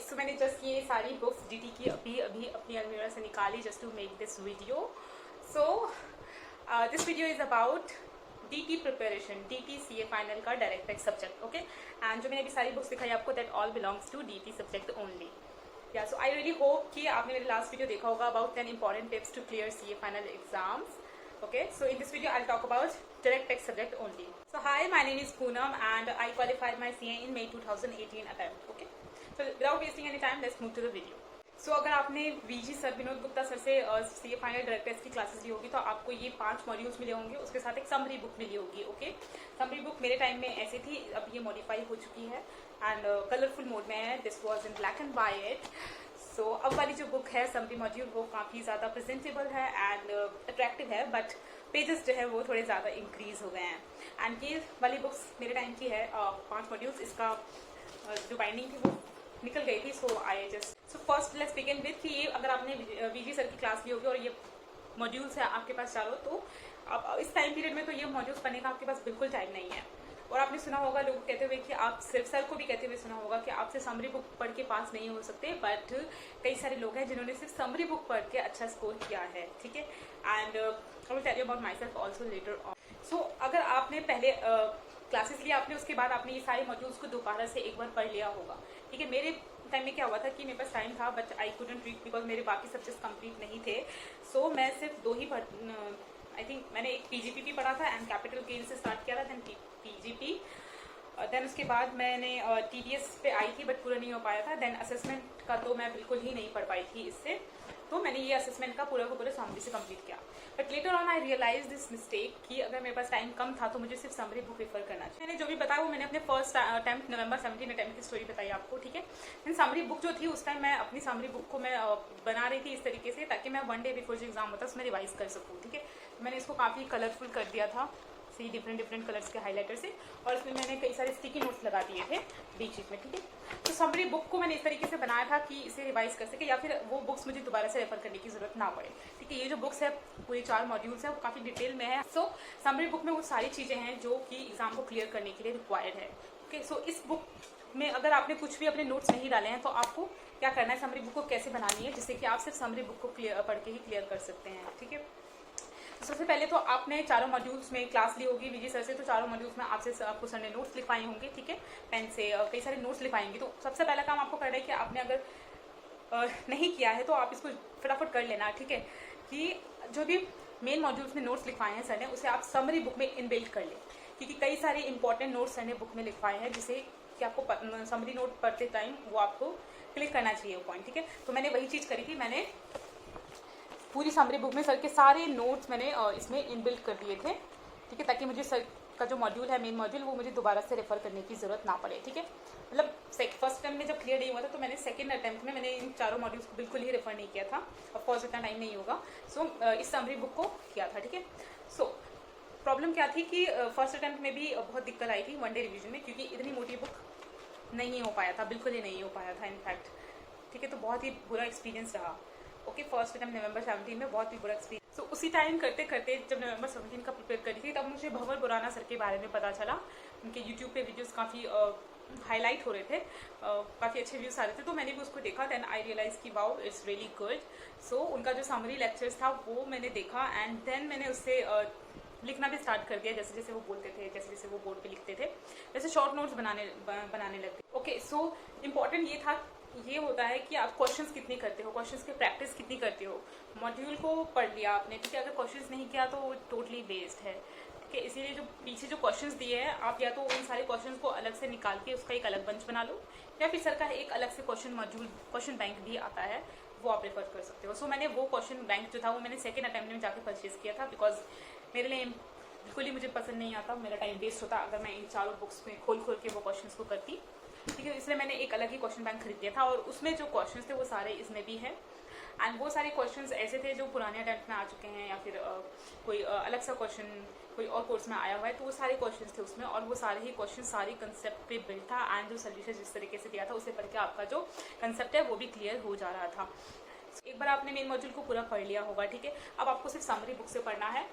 सो मैंने जस्ट ये सारी बुक्स डीटी की अभी अभी अपनी अलमीरा से निकाली just to make this video. So this video is about DT preparation, DT CA final का direct tax subject. Okay, and जो मैंने अभी सारी बुक्स दिखाई आपको, that all belongs to DT subject only. Yeah so I really hope कि आपने मेरे लास्ट वीडियो देखा होगा about 10 important tips to clear CA final exams. Okay, so in this video I'll talk about direct text subject only. So hi, my name is Poonam and I qualified my CA in May 2018 attempt. Okay, so without wasting any time, let's move to the video. So अगर आपने VG sir Vinod Gupta sir से CA final direct test की classes ली होगी तो आपको ये 5 modules मिले होंगे, उसके साथ एक समरी बुक मिली होगी. ओके, समरी बुक मेरे टाइम में ऐसी थी, अब ये मॉडिफाई हो चुकी है एंड कलरफुल मोड में है. This was in black and white. So अब वाली जो बुक है समरी मॉड्यूल वो काफ़ी ज़्यादा प्रेजेंटेबल है एंड अट्रैक्टिव है, बट पेजेस जो है वो थोड़े ज़्यादा इंक्रीज हो गए हैं. एंड ये वाली बुक्स मेरे टाइम की है 5 मॉड्यूल्स. इसका जो बाइंडिंग थी वो निकल गई थी. So I just so first let's begin with कि ये अगर आपने वीजी सर की क्लास ली होगी और ये मॉड्यूल्स है आपके पास चारों, तो अब इस टाइम पीरियड में तो ये मॉड्यूल्स पढ़ने का आपके पास बिल्कुल टाइम नहीं है. और आपने सुना होगा लोग कहते हुए कि आप सिर्फ सर को भी कहते हुए सुना होगा कि आपसे समरी बुक पढ़ के पास नहीं हो सकते, बट कई सारे लोग हैं जिन्होंने सिर्फ समरी बुक पढ़ के अच्छा स्कोर किया है. ठीक है, and I will tell you about myself also later on. So अगर आपने पहले क्लासेस लिया, आपने उसके बाद आपने ये सारे मॉड्यूल्स को दोबारा से एक बार पढ़ लिया होगा. ठीक है, मेरे टाइम में क्या हुआ था कि मेरे पास टाइम था but I couldn't read because मेरे बाकी सब्जेक्ट्स कंप्लीट नहीं थे. सो मैं सिर्फ 2 ही आई थिंक मैंने एक पीजीपी भी पढ़ा था एंड कैपिटल गेन से स्टार्ट किया था, देन पीजीपी, देन उसके बाद मैंने टीडीएस पे आई थी बट पूरा नहीं हो पाया था. देन असेसमेंट का तो मैं बिल्कुल ही नहीं पढ़ पाई थी इससे, तो मैंने ये असेसमेंट का पूरा का पूरा समरी से कंप्लीट किया. But later on I realise this mistake कि अगर मेरे पास टाइम कम था तो मुझे सिर्फ समरी बुक रेफर करना चाहिए. मैंने जो भी बताया वो मैंने अपने फर्स्ट अटेम्प्ट नवंबर 17 अटेम्प्ट की स्टोरी बताई आपको. ठीक है, लेकिन समरी बुक जो थी उस टाइम मैं अपनी समरी बुक को मैं बना रही थी इस तरीके से ताकि मैं 1 डे बिफोर जो एग्जाम होता है उसमें रिवाइज कर सकूँ. ठीक है, मैंने इसको काफ़ी कलरफुल कर दिया था सी डिफरेंट कलर्स के हाइलाइटर से, और इसमें मैंने कई सारे स्टिकी नोट्स लगा दिए थे बीच में. ठीक है, तो समरी बुक को मैंने इस तरीके से बनाया था कि इसे रिवाइज कर सके या फिर वो बुक्स मुझे दोबारा से रेफर करने की जरूरत ना पड़े. ठीक है, ये जो बुक्स है पूरी 4 मॉड्यूल्स है वो काफ़ी डिटेल में है. सो समरी बुक में वो सारी चीज़ें हैं जो कि एग्जाम को क्लियर करने के लिए रिक्वायर्ड है. ओके, सो इस बुक में अगर आपने कुछ भी अपने नोट्स नहीं डाले हैं तो आपको क्या करना है, समरी बुक को कैसे बनानी है जिससे कि आप सिर्फ समरी बुक को पढ़ के ही क्लियर कर सकते हैं. ठीक है, सबसे पहले तो आपने चारों मॉड्यूल्स में क्लास ली होगी विजय सर से, तो चारों मॉड्यूल्स में आपको सर ने नोट्स लिखवाए होंगे. ठीक है, पेन से कई सारे नोट्स लिखवाएंगे. तो सबसे पहला काम आपको करना है कि आपने अगर नहीं किया है तो आप इसको फटाफट कर लेना. ठीक है, कि जो भी मेन मॉड्यूल्स में नोट्स लिखवाए हैं सर ने उसे आप समरी बुक में इनबिल्ट कर लें, क्योंकि कई सारे इंपॉर्टेंट नोट्स सर ने बुक में लिखवाए हैं जिसे कि आपको समरी नोट पढ़ते टाइम वो आपको क्लिक करना चाहिए वो पॉइंट. ठीक है, तो मैंने वही चीज़ करी थी. मैंने पूरी समरी बुक में सर के सारे नोट्स मैंने इसमें इनबिल्ट कर दिए थे. ठीक है, ताकि मुझे सर का जो मॉड्यूल है मेन मॉड्यूल वो मुझे दोबारा से रेफर करने की ज़रूरत ना पड़े. ठीक है, मतलब फर्स्ट टाइम में जब क्लियर नहीं हुआ था तो मैंने सेकंड अटेम्प्ट में मैंने इन चारों मॉड्यूल्स को बिल्कुल ही रेफर नहीं किया था. ऑफकोर्स इतना टाइम नहीं होगा. सो इस समरी बुक को किया था. ठीक है, सो प्रॉब्लम क्या थी कि फर्स्ट अटेम्प्ट में भी बहुत दिक्कत आई थी 1 डे रिविजन में, क्योंकि इतनी मोटी बुक नहीं हो पाया था, बिल्कुल ही नहीं हो पाया था इनफैक्ट. ठीक है, तो बहुत ही बुरा एक्सपीरियंस रहा. ओके, फर्स्ट अटेम्प्ट नवंबर 17 में बहुत ही बुरा एक्सपीरियंस. तो उसी टाइम करते करते जब नवंबर 17 का प्रिपेयर करी थी तब मुझे भंवर बुराना सर के बारे में पता चला. उनके यूट्यूब पे वीडियोस काफ़ी हाईलाइट हो रहे थे, काफ़ी अच्छे व्यूज़ आ रहे थे, तो मैंने भी उसको देखा. देन आई रियलाइज कि वाओ इट्स रियली गुड. सो उनका जो समरी लेक्चर्स था वो मैंने देखा एंड देन मैंने उससे लिखना भी स्टार्ट कर दिया. जैसे जैसे वो बोलते थे, जैसे जैसे वो बोर्ड पे लिखते थे, जैसे शॉर्ट नोट्स बनाने लगते. ओके, सो इम्पॉर्टेंट ये होता है कि आप क्वेश्चंस कितनी करते हो, क्वेश्चंस की प्रैक्टिस कितनी करते हो. मॉड्यूल को पढ़ लिया आपने, ठीक है, अगर क्वेश्चंस नहीं किया तो टोटली वेस्ट है. ठीक है, इसीलिए जो पीछे जो क्वेश्चंस दिए हैं आप या तो उन सारे क्वेश्चंस को अलग से निकाल के उसका एक अलग बंच बना लो, या फिर सर का एक अलग से क्वेश्चन बैंक भी आता है वो आप रेफर कर सकते हो. सो मैंने वो क्वेश्चन बैंक जो था वो मैंने सेकेंड अटेम्प्ट में जाकर परचेज किया था, बिकॉज मेरे लिए बिल्कुल ही मुझे पसंद नहीं आता, मेरा टाइम वेस्ट होता अगर मैं इन चारों बुक्स में खोल के वो क्वेश्चन को करती. ठीक है, इसलिए मैंने एक अलग ही क्वेश्चन बैंक खरीद लिया था और उसमें जो क्वेश्चंस थे वो सारे इसमें भी हैं. एंड वो सारे क्वेश्चंस ऐसे थे जो पुराने अटेम्प्ट में आ चुके हैं या फिर कोई अलग सा क्वेश्चन कोई और कोर्स में आया हुआ है, तो वो सारे क्वेश्चंस थे उसमें, और वो सारे ही क्वेश्चन सारे कंसेप्ट पे बिल्ड था. एंड जो सोल्यूशन जिस तरीके से दिया था उसे पढ़ के आपका जो कंसेप्ट है वो भी क्लियर हो जा रहा था. एक बार आपने मेन मॉड्यूल को पूरा पढ़ लिया होगा. ठीक है, अब आपको सिर्फ समरी बुक से पढ़ना है.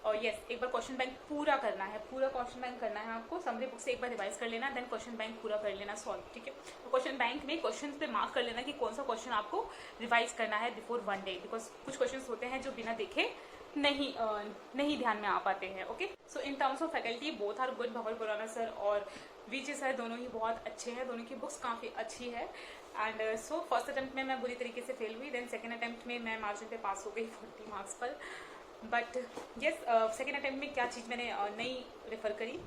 और यस, एक बार क्वेश्चन बैंक पूरा करना है, पूरा क्वेश्चन बैंक करना है आपको। समरी बुक से एक बार रिवाइज कर लेना, देन क्वेश्चन बैंक पूरा कर लेना सॉल्व, ठीक है। तो क्वेश्चन बैंक में क्वेश्चन पे मार्क कर लेना कि कौन सा क्वेश्चन आपको रिवाइज करना है बिफोर 1 डे, बिकॉज कुछ क्वेश्चन होते हैं जो बिना देखे नहीं ध्यान में आ पाते हैं। Okay, so in terms of faculty both are good. Bhanwar Khurana sir और वीजे सर दोनों ही बहुत अच्छे हैं, दोनों की बुक्स काफ़ी अच्छी है। एंड सो फर्स्ट अटैम्प्ट में मैं बुरी तरीके से फेल हुई, देन सेकेंड अटैम्प्ट में मैं मार्जिन पे पास हो गई 40 मार्क्स पर। बट येस, सेकेंड अटैम्प्ट में क्या चीज़ मैंने नहीं रेफर करी,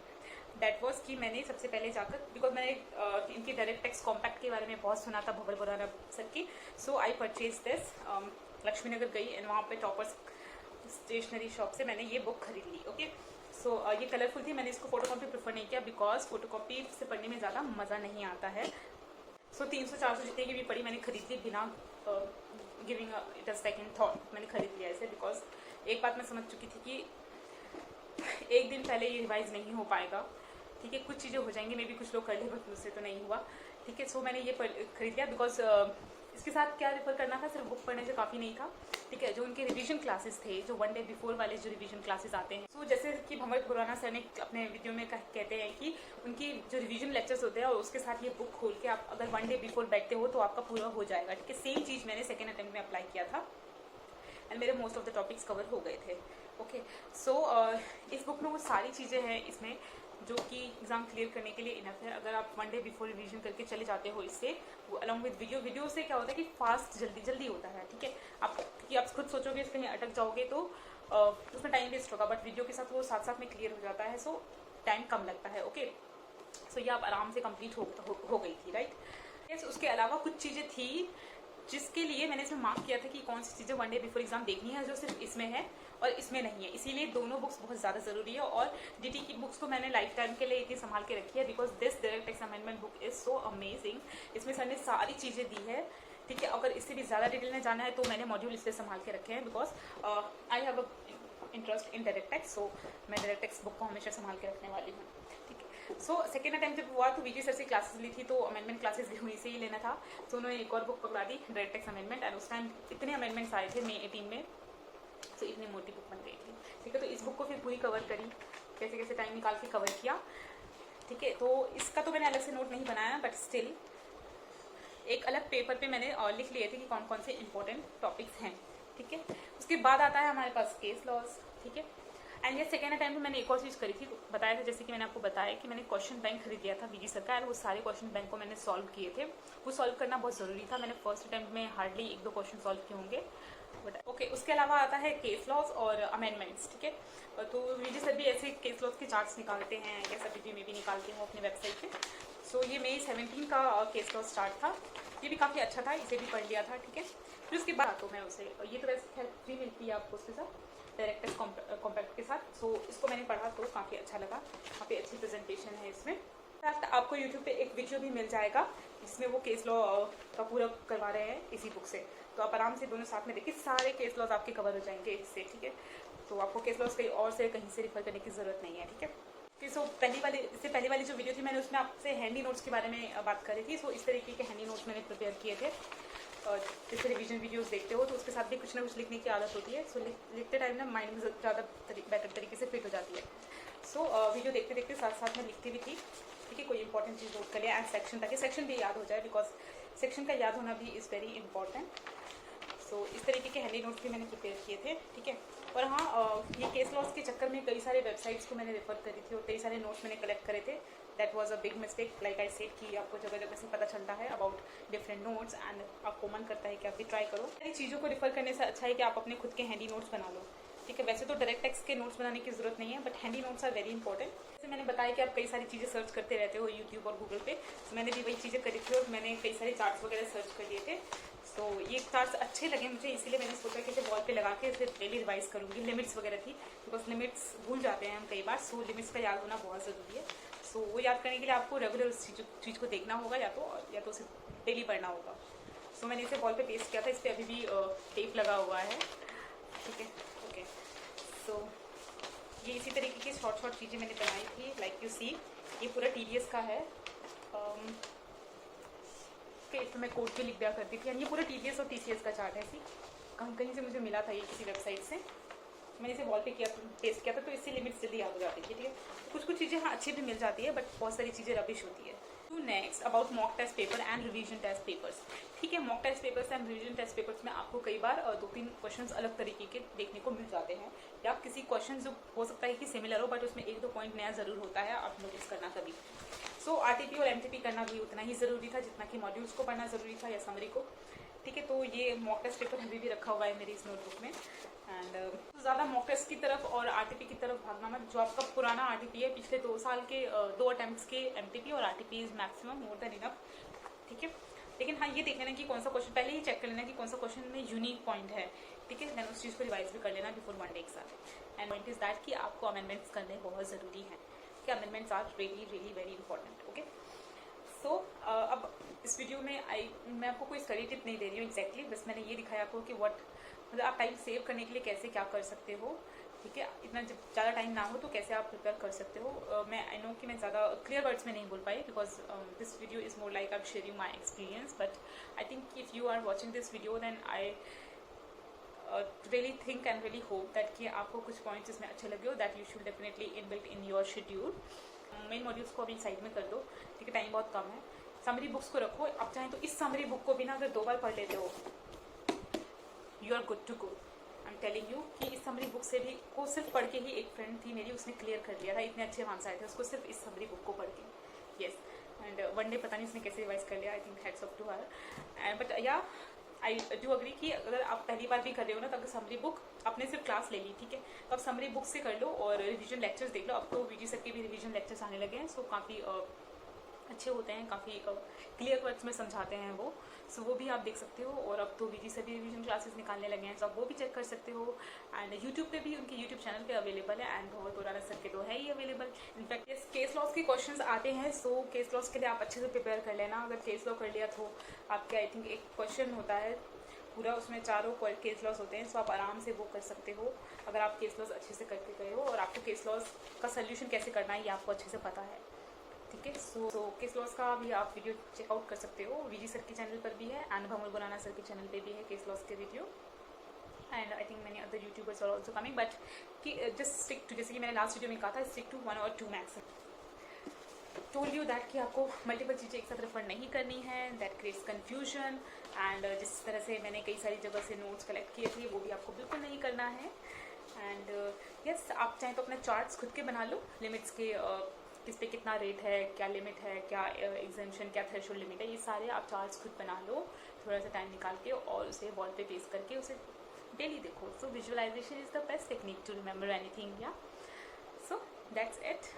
दैट वॉज कि मैंने सबसे पहले जाकर, बिकॉज मैंने इनकी डायरेक्ट टेक्स्ट कॉम्पैक्ट के बारे में बहुत सुना था भंवर खुराना सर की, सो आई परचेज दिस। लक्ष्मी नगर गई एंड वहाँ पे टॉपर्स स्टेशनरी शॉप से मैंने ये बुक खरीद ली। ओके, सो ये कलरफुल थी, मैंने इसको फोटोकॉपी प्रेफर नहीं किया बिकॉज फोटोकॉपी से पढ़ने में ज़्यादा मज़ा नहीं आता है। सो 300-400 जितने की भी पढ़ी मैंने खरीद ली बिना giving it a second thought. मैंने खरीद लिया इसे बिकॉज एक बात मैं समझ चुकी थी कि एक दिन पहले ये रिवाइज नहीं हो पाएगा, ठीक है। कुछ चीज़ें हो जाएंगी, मे बी कुछ लोग कर ले, बट मुझसे तो नहीं हुआ, ठीक है। सो मैंने ये खरीद लिया बिकॉज इसके साथ क्या रेफर करना था, सिर्फ बुक पढ़ने से काफ़ी नहीं था, ठीक है। जो उनके रिवीजन क्लासेस थे, जो 1 डे बिफोर वाले जो रिवीजन क्लासेस आते हैं, सो जैसे कि भंवर खुराना सर ने अपने वीडियो में कहते हैं कि उनकी जो रिवीजन लेक्चर्स होते हैं और उसके साथ ये बुक खोल के आप अगर 1 डे बिफोर बैठते हो तो आपका पूरा हो जाएगा, ठीक है। सेम चीज़ मैंने सेकेंड अटेम्प्ट में अप्लाई किया था एंड मेरे most of the topics cover हो गए थे। ओके, सो इस बुक में वो सारी चीज़ें हैं इसमें जो कि एग्ज़ाम क्लियर करने के लिए इनफ है। अगर आप 1 डे बिफोर रिवीजन करके चले जाते हो इससे, वो अलॉन्ग विद वीडियो से क्या होता है कि फास्ट जल्दी होता है, ठीक है। आप कि आप खुद सोचोगे कहीं अटक जाओगे तो उसमें टाइम वेस्ट होगा, बट वीडियो के साथ वो साथ में क्लियर हो जाता है, सो टाइम कम लगता है। ओके, सो ये आप आराम से कंप्लीट हो गई थी, राइट। यस, उसके अलावा कुछ चीज़ें थी जिसके लिए मैंने इसमें मार्क किया था कि कौन सी चीज़ें 1 डे बिफोर एग्जाम देखनी है, जो सिर्फ इसमें है और इसमें नहीं है। इसीलिए दोनों बुक्स बहुत ज़्यादा ज़रूरी है और डीटी की बुक्स तो मैंने लाइफ टाइम के लिए इतनी संभाल के रखी है because this direct text amendment book is so amazing. इसमें सर ने सारी चीज़ें दी है, ठीक है। अगर इससे भी ज़्यादा डिटेल में जाना है तो मैंने मॉड्यूल इसलिए संभाल के रखे हैं because I have a interest in direct tax, so मैं डायरेक्ट टेक्स्ट बुक को हमेशा संभाल के रखने वाली हूँ, ठीक है। सो सेकेंड अटैम्प्ट जब हुआ तो वीजी सर से क्लासेस ली थी, तो अमेंडमेंट क्लासेस भी हुई से ही लेना था, तो उन्होंने एक और बुक पकड़ा दी डायरेक्ट टेक्स्ट अमेंडमेंट, एंड उस टाइम इतने अमेंडमेंट्स आए थे मई 18 में, तो इतनी मोटी बुक बन गई थी, ठीक है। तो इस बुक को फिर पूरी कवर करी, कैसे कैसे टाइम निकाल के कवर किया, ठीक है। तो इसका तो मैंने अलग से नोट नहीं बनाया, बट स्टिल एक अलग पेपर पे मैंने लिख लिए थे कि कौन कौन से इंपॉर्टेंट टॉपिक्स हैं, ठीक है। उसके बाद आता है हमारे पास केस लॉज, ठीक है। एंड ये सेकेंड अटैम्प्ट में मैंने एक और चीज़ करी थी, बताया था जैसे कि मैंने आपको बताया कि मैंने क्वेश्चन बैंक खरीद लिया था वीजी सर का, और वो सारे क्वेश्चन बैंक को मैंने सॉल्व किए थे। वो सॉल्व करना बहुत ज़रूरी था, मैंने फर्स्ट अटैम्प्ट में हार्डली 1-2 क्वेश्चन सॉल्व किए होंगे, बट ओके। उसके अलावा आता है केस लॉज और अमेंडमेंट्स, ठीक है। तो वीजी सर भी ऐसे केस लॉज के चार्ट्स निकालते हैं, या सभी में भी निकालते हैं अपने वेबसाइट पे। सो ये मई 17 का केस लॉज स्टार्ट था, ये भी काफ़ी अच्छा था, इसे भी पढ़ लिया था, ठीक है। फिर उसके बाद तो मैं उसे, ये तो वैसे फ्री मिलती है आपको उसके साथ डायरेक्ट टेक्स्ट कॉम्पैक्ट के साथ, सो इसको मैंने पढ़ा तो काफ़ी अच्छा लगा, काफ़ी अच्छी प्रेजेंटेशन है इसमें। साथ आपको यूट्यूब पे एक वीडियो भी मिल जाएगा जिसमें वो केस लॉ का पूरा करवा रहे हैं इसी बुक से, तो आप आराम से दोनों साथ में देखिए, सारे केस लॉज आपके कवर हो जाएंगे इससे, ठीक है। तो आपको केस लॉज कहीं और से कहीं से रेफर करने की ज़रूरत नहीं है, ठीक है। सो इससे पहले वाली जो वीडियो थी मैंने उसमें आपसे हैंडी नोट्स के बारे में बात करी थी, सो इस तरीके के हैंडी नोट्स मैंने प्रिपेयर किए थे। जैसे रिवीजन वीडियोस देखते हो तो उसके साथ भी कुछ ना कुछ लिखने की आदत होती है, सो लिखते टाइम ना माइंड में ज़्यादा बेटर तरीके से फिट हो जाती है। सो वीडियो देखते देखते साथ साथ में लिखती भी थी, ठीक है। कोई इंपॉर्टेंट चीज़ नोट कर लिया एंड सेक्शन, ताकि सेक्शन भी याद हो जाए, बिकॉज सेक्शन का याद होना भी इज़ वेरी इंपॉर्टेंट। सो इस तरीके के हैंडी नोट्स भी मैंने प्रिपेयर किए थे, ठीक है। और हाँ, ये केस लॉस के चक्कर में कई सारे वेबसाइट्स को मैंने रेफर करी थी और कई सारे नोट्स मैंने कलेक्ट करे थे। That was a big mistake, like I said कि आपको जगह जगह से पता चलता है अबाउट डिफरेंट नोट्स, एंड आपको मन करता है कि आप भी ट्राई करो। सारी चीज़ों को रेफर करने से अच्छा है कि आप अपने खुद के हैंडी नोट्स बना लो, ठीक है। वैसे तो डायरेक्ट टेक्स्ट के नोट्स बनाने की जरूरत नहीं है, but handy notes are very important. जैसे मैंने बताया कि आप कई सारी चीज़ें सर्च करते रहते हो यूट्यूब और गूगल पे, तो मैंने भी वही चीज़ें करी थी और मैंने कई सारे चार्ट्स वगैरह सर्च कर लिए थे। तो ये चार्ट्स अच्छे लगे मुझे, इसीलिए मैंने सोचा कि इसे वॉल पे लगा के इसे डेली रिवाइज करूँगी। लिमिट्स वगैरह थी, बिकॉज लिमिट्स भूल जाते हैं हम कई बार, सो लिमिट्स का याद होना बहुत ज़रूरी है। सो वो याद करने के लिए आपको रेगुलर उस चीज़ को देखना होगा, या तो उसे डेली पढ़ना होगा। सो मैंने इसे वॉल पे पेस्ट किया था, इस पर अभी भी टेप लगा हुआ है, ठीक है। ओके, सो ये इसी तरीके की शॉर्ट चीज़ें मैंने बनाई थी, लाइक यू सी। ये पूरा TDS का है, तो मैं कोड पे लिख दिया करती थी, ये पूरा TDS और TCS का चार्ट है। कहीं से मुझे मिला था ये किसी वेबसाइट से, मैंने इसे वॉल पे किया पेस्ट किया था, तो इससे लिमिट्स जल्दी याद हो जाती है, ठीक है। कुछ कुछ चीज़ें हाँ अच्छी भी मिल जाती है, बट बहुत सारी चीज़ें रबिश होती है। तो next about mock test paper and revision test papers, ठीक है। Mock test papers and revision test papers में आपको कई बार 2-3 क्वेश्चंस अलग तरीके के देखने को मिल जाते हैं, या किसी क्वेश्चन जो हो सकता है कि सिमिलर हो बट उसमें 1-2 पॉइंट नया ज़रूर होता है, आप नोटिस करना कभी। सो आरटीपी और एमटीपी करना भी उतना ही ज़रूरी था जितना कि मॉड्यूल्स को पढ़ना ज़रूरी था या समरी को, ठीक है। तो ये मॉक टेस्ट पेपर अभी भी रखा हुआ है मेरी इस नोटबुक में। एंड ज़्यादा मॉक टेस्ट की तरफ और आरटीपी की तरफ भागना मत। जो आपका पुराना आरटीपी है, पिछले 2 साल के 2 अटेम्प्ट्स के एमटीपी और RTP is maximum, more than enough, ठीक है। लेकिन हाँ ये देख लेना कि कौन सा क्वेश्चन, पहले ही चेक कर लेना कि कौन सा क्वेश्चन में यूनिक पॉइंट है, ठीक है। देन उस चीज़ को रिवाइज भी कर लेना before 1 day exam. And point is that कि आपको अमेंडमेंट्स करने बहुत ज़रूरी हैं, कि amendments are really really very important, okay. So अब इस वीडियो में मैं आपको कोई स्टडी टिप नहीं दे रही हूँ एग्जैक्टली, बस मैंने ये दिखाया आपको कि मतलब आप टाइम सेव करने के लिए कैसे क्या कर सकते हो, ठीक है। इतना जब ज़्यादा टाइम ना हो तो कैसे आप प्रिपेयर कर सकते हो। मैं आई नो कि मैं ज़्यादा क्लियर वर्ड्स में नहीं बोल पाई, because this video is more like I am sharing my experience, but I think if you are watching this video then I really think and really hope that कि आपको कुछ पॉइंट्स इसमें अच्छे लगे हो, that you should definitely inbuilt in your schedule. Main modules को अभी side में कर दो, ठीक है, टाइम बहुत कम है। समरी बुक्स को रखो, आप चाहें तो इस समरी बुक को भी ना अगर 2 बार पढ़ लेते हो, you are good to go. I am telling you कि इस समरी बुक से भी को सिर्फ पढ़ के ही, एक फ्रेंड थी मेरी उसने क्लियर कर लिया था, इतने अच्छे मार्क्स आए थे उसको सिर्फ इस समरी बुक को पढ़ के, येस। एंड 1 डे पता नहीं उसने कैसे रिवाइज कर लिया, I think hats off to her. And but yeah I do agree कि अगर आप पहली बार भी कर रहे हो ना, तो अगर समरी बुक आपने सिर्फ क्लास ले ली, ठीक है, तो आप समरी बुक से कर लो और रिवीजन लेक्चर्स देख लो। अब तो वीजी सर के भी रिवीजन लेक्चर्स आने लगे हैं, सो काफ़ी अच्छे होते हैं, काफ़ी क्लियर वर्ड्स में समझाते हैं वो, सो वो भी आप देख सकते हो। और अब तो वीजी से भी रिवीजन क्लासेस निकालने लगे हैं, तो आप वो भी चेक कर सकते हो। एंड यूट्यूब पे भी उनके यूट्यूब चैनल पे अवेलेबल है, एंड बहुत पुराना सर के तो है ही अवेलेबल। इनफैक्ट ये केस लॉस के क्वेश्चंस आते हैं, सो केस लॉस के लिए आप अच्छे से प्रिपेयर कर लेना। अगर केस लॉ कर लिया तो आपके आई थिंक एक क्वेश्चन होता है पूरा, उसमें 4 केस लॉस होते हैं, सो आप आराम से वो कर सकते हो अगर आप केस लॉस अच्छे से करके गए हो और आपको केस लॉस का सोल्यूशन कैसे करना है ये आपको अच्छे से पता है, ठीक है। सो केस लॉस का भी आप वीडियो चेकआउट कर सकते हो, वीजी सर के चैनल पर भी है एंड भंवर गुराना सर के चैनल पे भी है केस लॉस के video. And I think many other YouTubers are also coming, but कि जस्ट स्टिक टू, जैसे कि मैंने लास्ट वीडियो में कहा था, स्टिक टू 1 और 2 मैक्स। टोल्ड यू दैट कि आपको मल्टीपल चीज़ें एक साथ रेफर नहीं करनी है, दैट क्रिएट्स कन्फ्यूजन। एंड जिस तरह से मैंने कई सारी जगह से नोट्स कलेक्ट किए थे वो भी आपको बिल्कुल नहीं करना है। एंड यस, आप चाहें तो अपने चार्ट्स खुद के बना लो, लिमिट्स के, किस पे कितना रेट है, क्या लिमिट है, क्या एग्जेम्पशन, क्या थ्रेशोल्ड लिमिट है, ये सारे आप चार्ट्स खुद बना लो थोड़ा सा टाइम निकाल के, और उसे वॉल पे पेस्ट करके उसे डेली देखो। So visualization is the best technique to remember anything, yeah so that's it.